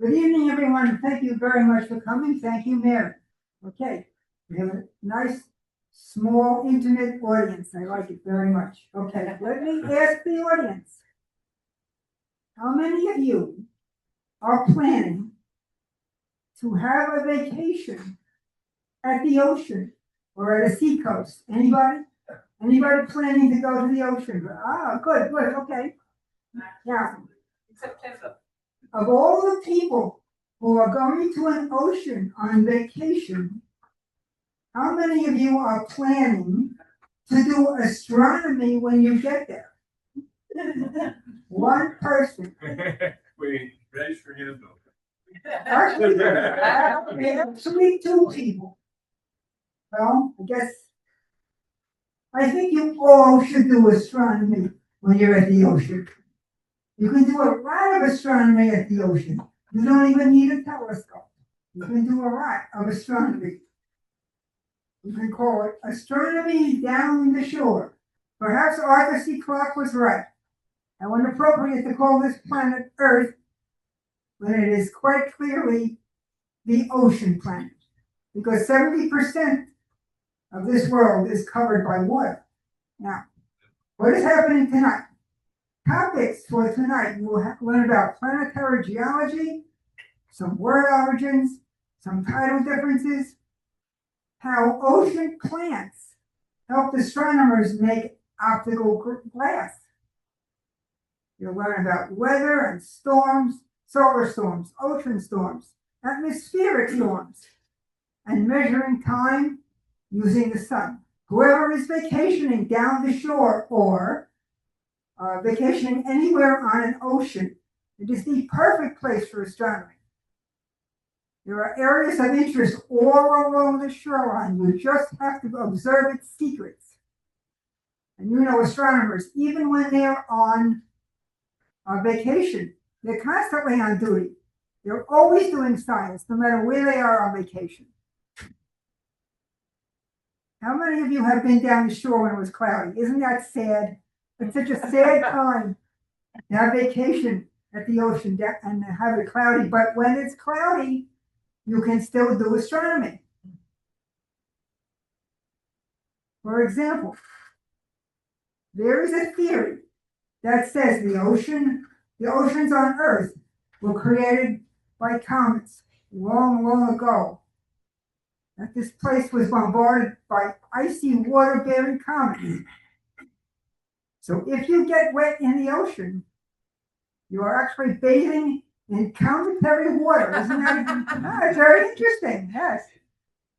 Good evening, everyone. Thank you very much for coming. Thank you, Mary. Okay, we have a nice, small, intimate audience. I like it very much. Okay, let me ask the audience. How many of you are planning to have a vacation at the ocean or at a seacoast? Anybody? Anybody planning to go to the ocean? Ah, good, okay. Now, In September. of all the people who are going to an ocean on vacation, how many of you are planning to do astronomy when you get there? One person. Wait, raise your hand though. Actually, two people. Well, I think you all should do astronomy when you're at the ocean. You can do a lot of astronomy at the ocean. You don't even need a telescope. You can do a lot of astronomy. You can call it astronomy down the shore. Perhaps Arthur C. Clarke was right. And when appropriate to call this planet Earth, when it is quite clearly the ocean planet. Because 70% of this world is covered by water. Now, what is happening tonight? Topics for tonight, you will learn about planetary geology, some word origins, some title differences, how ocean plants helped astronomers make optical glass. You'll learn about weather and storms, solar storms, ocean storms, atmospheric storms, and measuring time using the sun. Whoever is vacationing down the shore or vacationing anywhere on an ocean, it is the perfect place for astronomy. There are areas of interest all along the shoreline. You just have to observe its secrets. And you know, astronomers, even when they're on vacation, they're constantly on duty. They're always doing science, no matter where they are on vacation. How many of you have been down the shore when it was cloudy? Isn't that sad? It's such a sad time to have vacation at the ocean and have it cloudy. But when it's cloudy, you can still do astronomy. For example, there is a theory that says the oceans on Earth were created by comets long, long ago. That this place was bombarded by icy water-bearing comets. So if you get wet in the ocean, you are actually bathing in cometary water. Isn't that it's very interesting? Yes.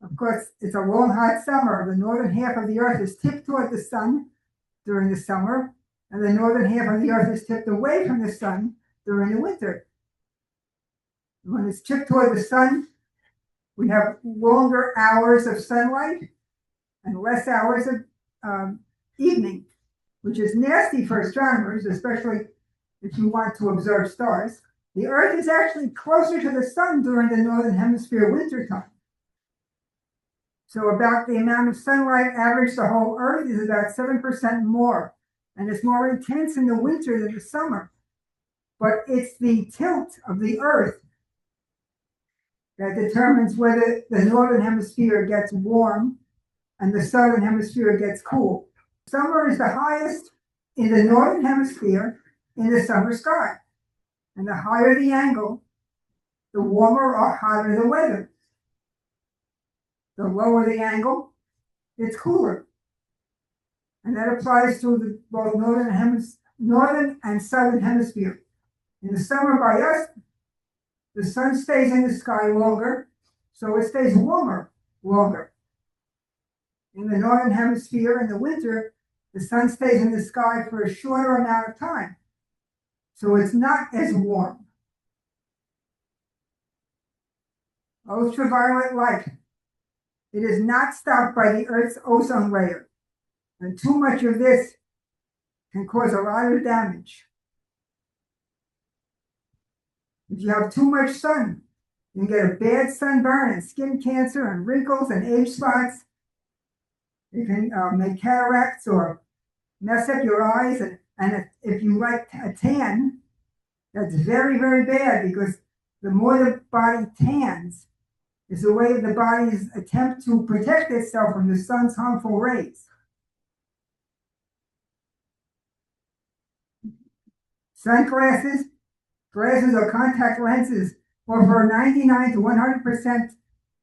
Of course, it's a long, hot summer. The northern half of the Earth is tipped toward the sun during the summer, and the northern half of the Earth is tipped away from the sun during the winter. When it's tipped toward the sun, we have longer hours of sunlight and less hours of evening, which is nasty for astronomers, especially if you want to observe stars. The Earth is actually closer to the sun during the northern hemisphere winter time. So about the amount of sunlight averaged the whole Earth is about 7% more, and it's more intense in the winter than the summer. But it's the tilt of the Earth that determines whether the northern hemisphere gets warm and the southern hemisphere gets cool. Summer is the highest in the northern hemisphere in the summer sky. And the higher the angle, the warmer or hotter the weather. The lower the angle, it's cooler. And that applies to both northern and southern hemisphere. In the summer by us, the sun stays in the sky longer, so it stays warmer longer. In the northern hemisphere in the winter, the sun stays in the sky for a shorter amount of time, so it's not as warm. Ultraviolet light. It is not stopped by the Earth's ozone layer, and too much of this can cause a lot of damage. If you have too much sun, you can get a bad sunburn and skin cancer and wrinkles and age spots. It can make cataracts or mess up your eyes. And if you like a tan, that's very, very bad because the more the body tans, is a way of the body's attempt to protect itself from the sun's harmful rays. Sunglasses, glasses or contact lenses offer 99 to 100%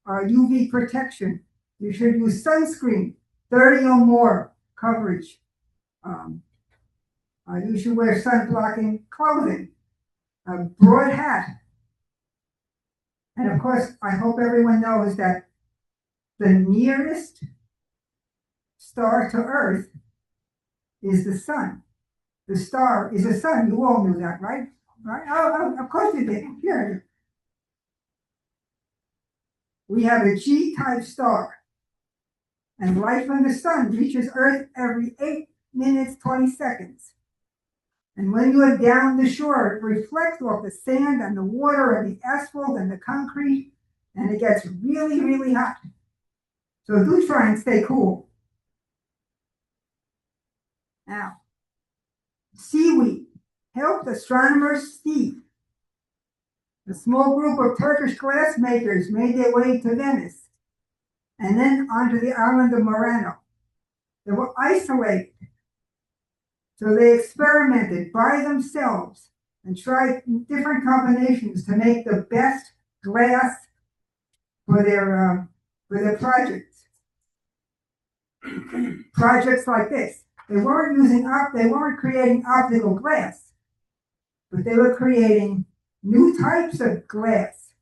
UV protection. You should use sunscreen, 30 or more coverage. You should wear sun-blocking clothing, a broad hat. And of course, I hope everyone knows that the nearest star to Earth is the sun. The star is the sun. You all knew that, right? Right? Oh, of course you did. Here. We have a G-type star. And light from the sun reaches Earth every 8 minutes, 20 seconds. And when you are down the shore, it reflects off the sand and the water and the asphalt and the concrete, and it gets really, really hot. So do try and stay cool. Now, seaweed helped astronomers see. A small group of Turkish glassmakers made their way to Venice and then onto the island of Murano. They were isolated. So they experimented by themselves and tried different combinations to make the best glass for their projects. Projects like this. They weren't creating optical glass, but they were creating new types of glass.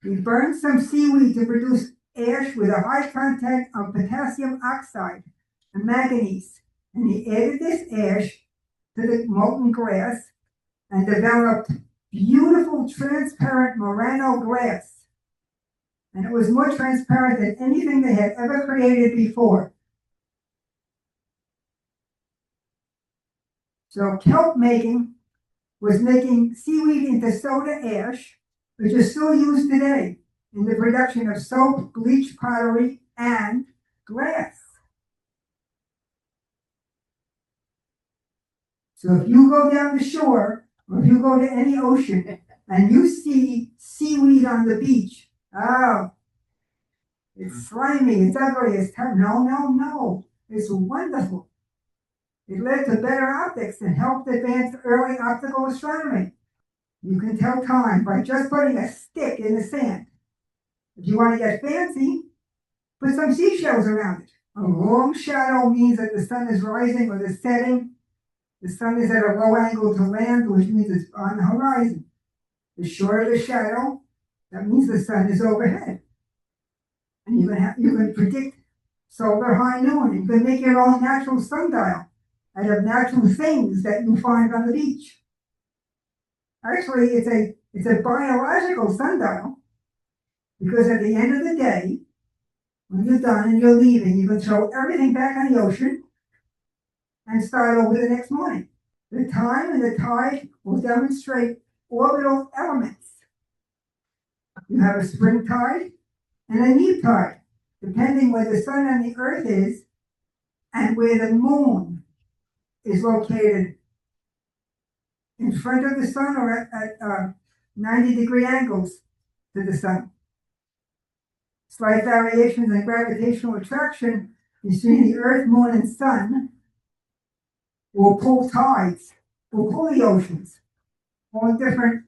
We burned some seaweed to produce ash with a high content of potassium oxide and manganese, and he added this ash to the molten glass and developed beautiful transparent Murano glass. And it was more transparent than anything they had ever created before. So kelp making was making seaweed into soda ash, which is still used today in the production of soap, bleach, pottery, and glass. So if you go down the shore, or if you go to any ocean, and you see seaweed on the beach, oh, it's slimy, it's ugly, it's terrible. No. It's wonderful. It led to better optics and helped advance early optical astronomy. You can tell time by just putting a stick in the sand. If you want to get fancy, put some seashells around it. A long shadow means that the sun is rising or the setting. The sun is at a low angle to land, which means it's on the horizon. The shorter the shadow, that means the sun is overhead. And you can predict solar high noon. You can make your own natural sundial out of natural things that you find on the beach. Actually, it's a biological sundial, because at the end of the day, when you're done and you're leaving, you can throw everything back on the ocean and start over the next morning. The time and the tide will demonstrate orbital elements. You have a spring tide and a neap tide, depending where the sun and the earth is and where the moon is located in front of the sun or at 90-degree angles to the sun. Slight variations in gravitational attraction between the earth, moon, and sun will pull tides, will pull the oceans, all in different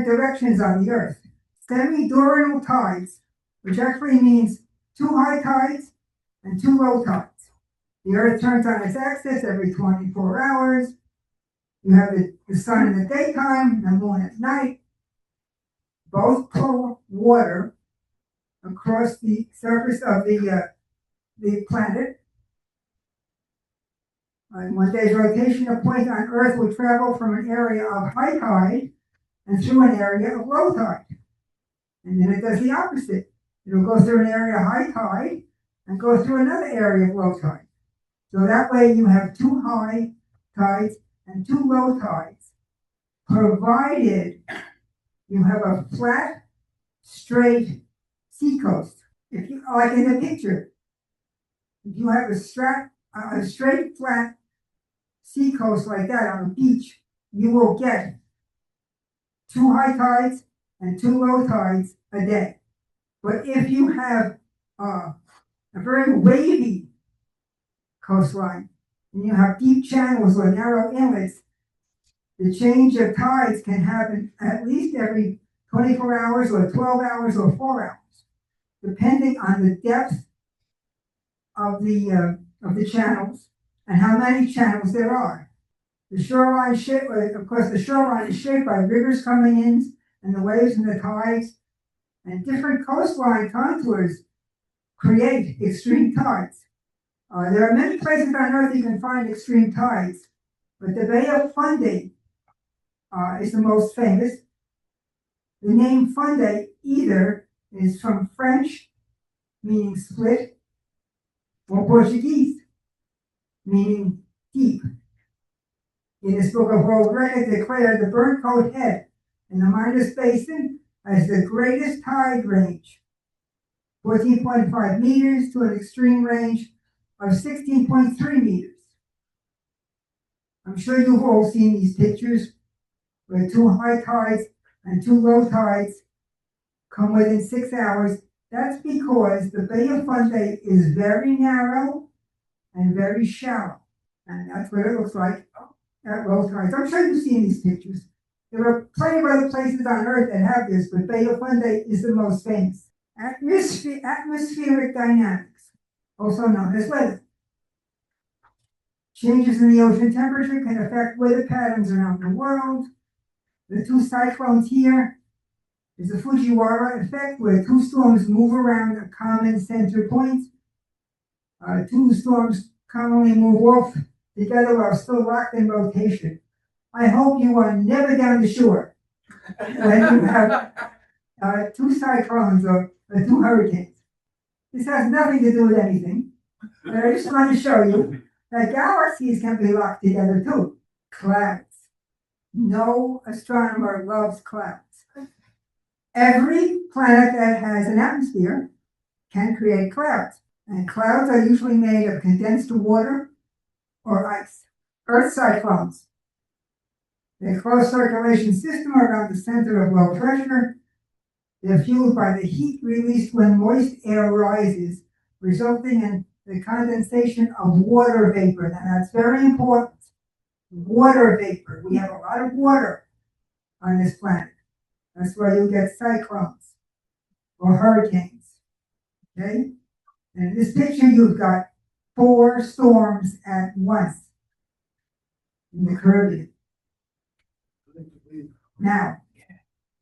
directions on the earth. Semi-diurnal tides, which actually means 2 high tides and 2 low tides. The earth turns on its axis every 24 hours. You have the sun in the daytime, the moon at night. Both pull water across the surface of the planet. In one day's rotation, a point on Earth will travel from an area of high tide and through an area of low tide. And then it does the opposite. It'll go through an area of high tide and go through another area of low tide. So that way you have 2 high tides and 2 low tides, provided you have a flat, straight seacoast. If you, like in the picture, if you have a straight, flat seacoast like that on a beach, you will get 2 high tides and 2 low tides a day. But if you have a very wavy coastline and you have deep channels or narrow inlets, the change of tides can happen at least every 24 hours or 12 hours or 4 hours, depending on the depth of the channels and how many channels there are. The shoreline shape, of course, the shoreline is shaped by rivers coming in and the waves and the tides, and different coastline contours create extreme tides. There are many places on Earth you can find extreme tides, but the Bay of Fundy is the most famous. The name Fundy either is from French, meaning split, or Portuguese, meaning deep. Guinness Book of World Records declared the Burnt Coat Head in the Minas Basin as the greatest tide range, 14.5 meters to an extreme range of 16.3 meters. I'm sure you've all seen these pictures where 2 high tides and 2 low tides come within 6 hours. That's because the Bay of Fundy is very narrow and very shallow. And that's what it looks like at low tides. I'm sure you've seen these pictures. There are plenty of other places on Earth that have this, but Bay of Fundy is the most famous. Atmospheric dynamics, also known as weather. Changes in the ocean temperature can affect weather patterns around the world. The 2 cyclones here is the Fujiwara effect, where 2 storms move around a common center point. 2 storms commonly move off together while still locked in rotation. I hope you are never down the shore when you have 2 cyclones or 2 hurricanes. This has nothing to do with anything, but I just want to show you that galaxies can be locked together too. Clouds. No astronomer loves clouds. Every planet that has an atmosphere can create clouds, and clouds are usually made of condensed water or ice. Earth cyclones. They close circulation system around the center of low pressure. They're fueled by the heat released when moist air rises, resulting in the condensation of water vapor. Now that's very important. Water vapor. We have a lot of water on this planet. That's why you get cyclones or hurricanes. Okay? And in this picture, you've got 4 storms at once in the Caribbean. Now,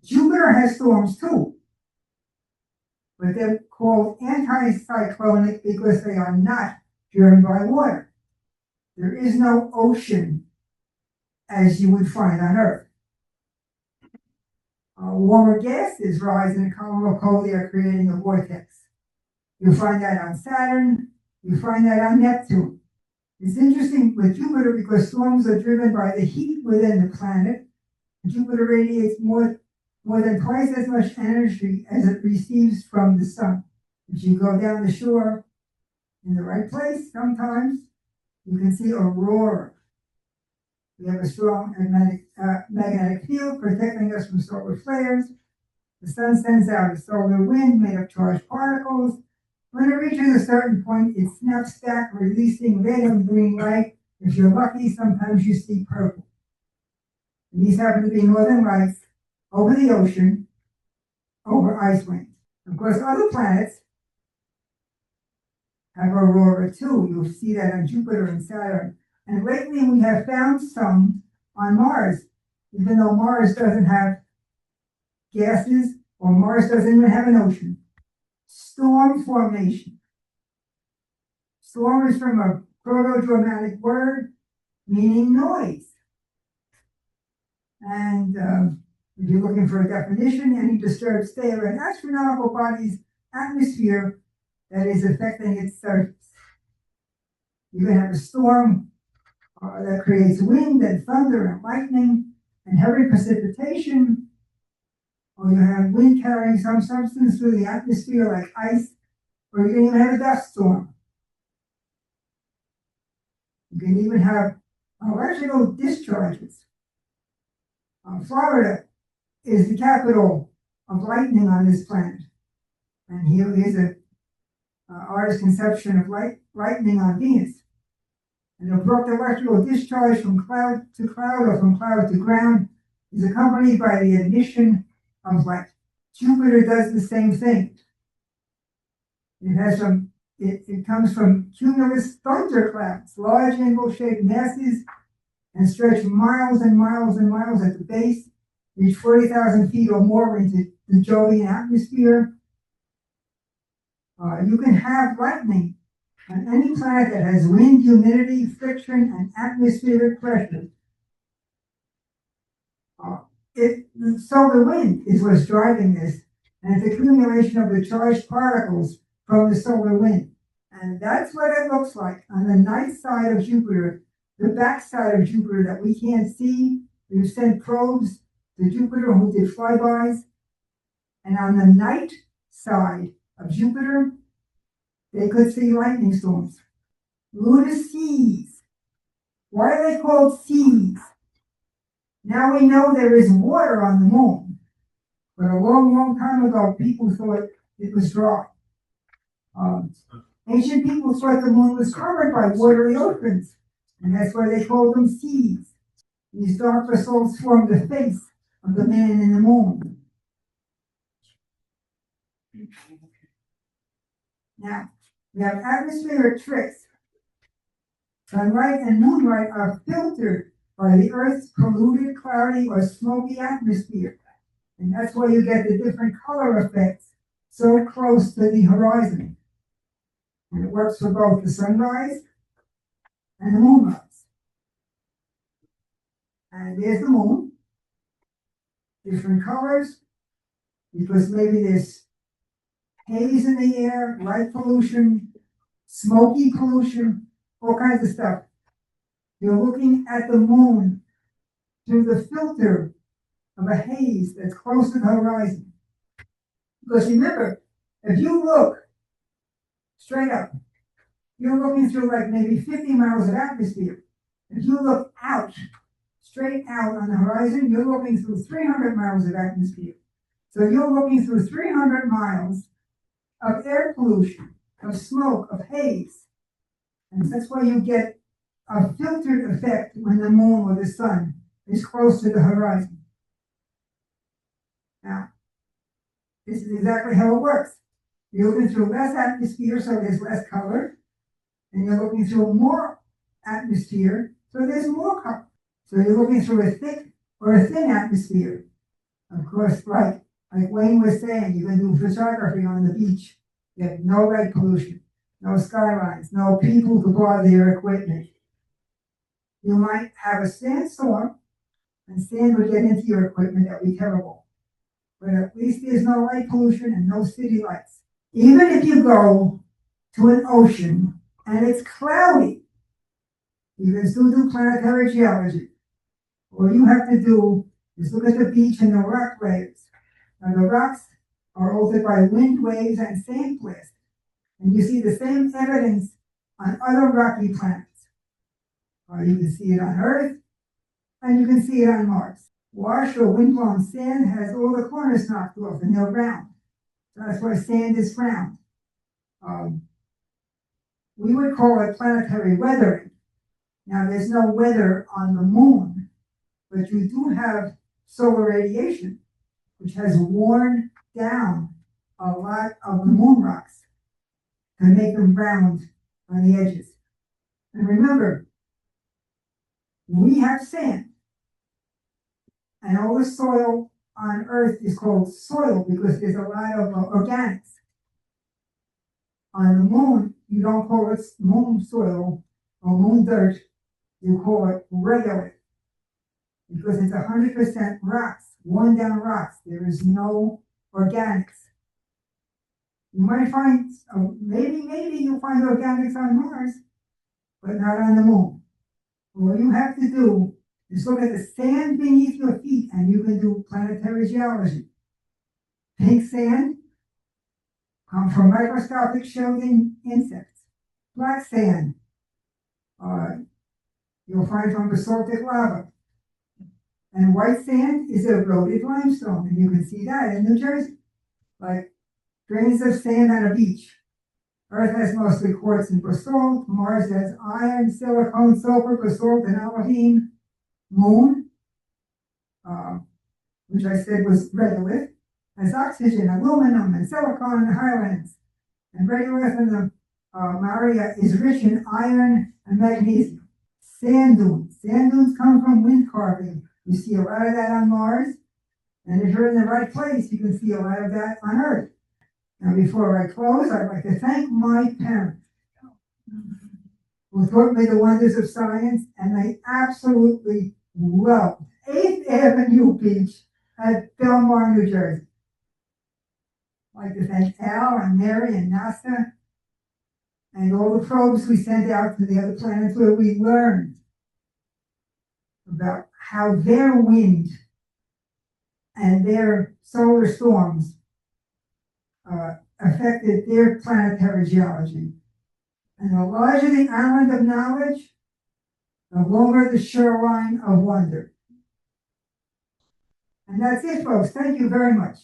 Jupiter has storms too, but they're called anticyclonic because they are not driven by water. There is no ocean as you would find on Earth. Warmer gases rise in a column of cold air, creating a vortex. You find that on Saturn, you find that on Neptune. It's interesting with Jupiter because storms are driven by the heat within the planet. Jupiter radiates more than twice as much energy as it receives from the sun. If you go down the shore in the right place, sometimes you can see aurora. We have a strong magnetic field protecting us from solar flares. The sun sends out a solar wind made of charged particles. When it reaches a certain point, it snaps back, releasing red and green light. If you're lucky, sometimes you see purple. And these happen to be northern lights over the ocean, over ice rings. Of course, other planets have aurora too. You'll see that on Jupiter and Saturn. And lately we have found some on Mars, even though Mars doesn't have gases or Mars doesn't even have an ocean. Storm formation. Storm is from a Proto-Germanic word meaning noise. And if you're looking for a definition, any disturbed state of an astronomical body's atmosphere that is affecting its surface. You can have a storm that creates wind and thunder and lightning and heavy precipitation, or you have wind carrying some substance through the atmosphere like ice, or you can even have a dust storm. You can even have electrical discharges. Florida is the capital of lightning on this planet. And here is a artist's conception of lightning on Venus. An abrupt electrical discharge from cloud to cloud or from cloud to ground is accompanied by the emission of light. Jupiter does the same thing. It comes from cumulus thunderclouds, large anvil-shaped masses, and stretch miles and miles and miles at the base, reach 40,000 feet or more into the Jovian atmosphere. You can have lightning on any planet that has wind, humidity, friction, and atmospheric pressure. The solar wind is what's driving this, and it's accumulation of the charged particles from the solar wind. And that's what it looks like on the night side of Jupiter, the back side of Jupiter that we can't see. We've sent probes to Jupiter who did flybys. And on the night side of Jupiter, they could see lightning storms. Lunar seas. Why are they called seas? Now we know there is water on the moon, but a long, long time ago, people thought it was dry. Ancient people thought the moon was covered by watery oceans, and that's why they called them seas. These dark basalts form the face of the man in the moon. Now, we have atmospheric tricks. Sunlight and moonlight are filtered by the Earth's polluted, cloudy, or smoky atmosphere. And that's why you get the different color effects so close to the horizon. And it works for both the sunrise and the moonrise. And there's the moon. Different colors, because maybe there's haze in the air, light pollution, smoky pollution, all kinds of stuff. You're looking at the moon through the filter of a haze that's close to the horizon. Because remember, if you look straight up, you're looking through like maybe 50 miles of atmosphere. If you look out, straight out on the horizon, you're looking through 300 miles of atmosphere. So you're looking through 300 miles of air pollution, of smoke, of haze. And that's why you get a filtered effect when the moon or the sun is close to the horizon. Now, this is exactly how it works. You're looking through less atmosphere, so there's less color. And you're looking through more atmosphere, so there's more color. So you're looking through a thick or a thin atmosphere. Of course, like Wayne was saying, you can do photography on the beach. You have no light pollution, no skylines, no people to bother your equipment. You might have a sandstorm, and sand would get into your equipment. That would be terrible. But at least there's no light pollution and no city lights. Even if you go to an ocean and it's cloudy, you can still do planetary geology. All you have to do is look at the beach and the rock waves. Now the rocks are altered by wind waves and sand blast. And you see the same evidence on other rocky planets. You can see it on Earth, and you can see it on Mars. Wash or windblown sand has all the corners knocked off, and they're round. So that's why sand is round. We would call it planetary weathering. Now, there's no weather on the moon, but you do have solar radiation, which has worn down a lot of the moon rocks to make them round on the edges. And remember, we have sand, and all the soil on Earth is called soil because there's a lot of organics. On the moon, you don't call it moon soil or moon dirt, you call it regolith because it's 100% rocks, worn down rocks. There is no organics. You might find, maybe you'll find organics on Mars, but not on the moon. All you have to do is look at the sand beneath your feet and you can do planetary geology. Pink sand comes from microscopic shells in insects. Black sand you'll find from basaltic lava. And white sand is eroded limestone, and you can see that in New Jersey, like grains of sand on a beach. Earth has mostly quartz and basalt. Mars has iron, silicon, sulfur, basalt, and alumine. Moon, which I said was regolith, has oxygen, aluminum, and silicon and highlands. And regolith in the Maria is rich in iron and magnesium. Sand dunes. Sand dunes come from wind carving. You see a lot of that on Mars. And if you're in the right place, you can see a lot of that on Earth. Now, before I close, I'd like to thank my parents who taught me the wonders of science, and they absolutely loved 8th Avenue Beach at Belmar, New Jersey. I'd like to thank Al and Mary and NASA and all the probes we sent out to the other planets where we learned about how their wind and their solar storms affected their planetary geology. And the larger the island of knowledge, the longer the shoreline of wonder. And that's it, folks. Thank you very much.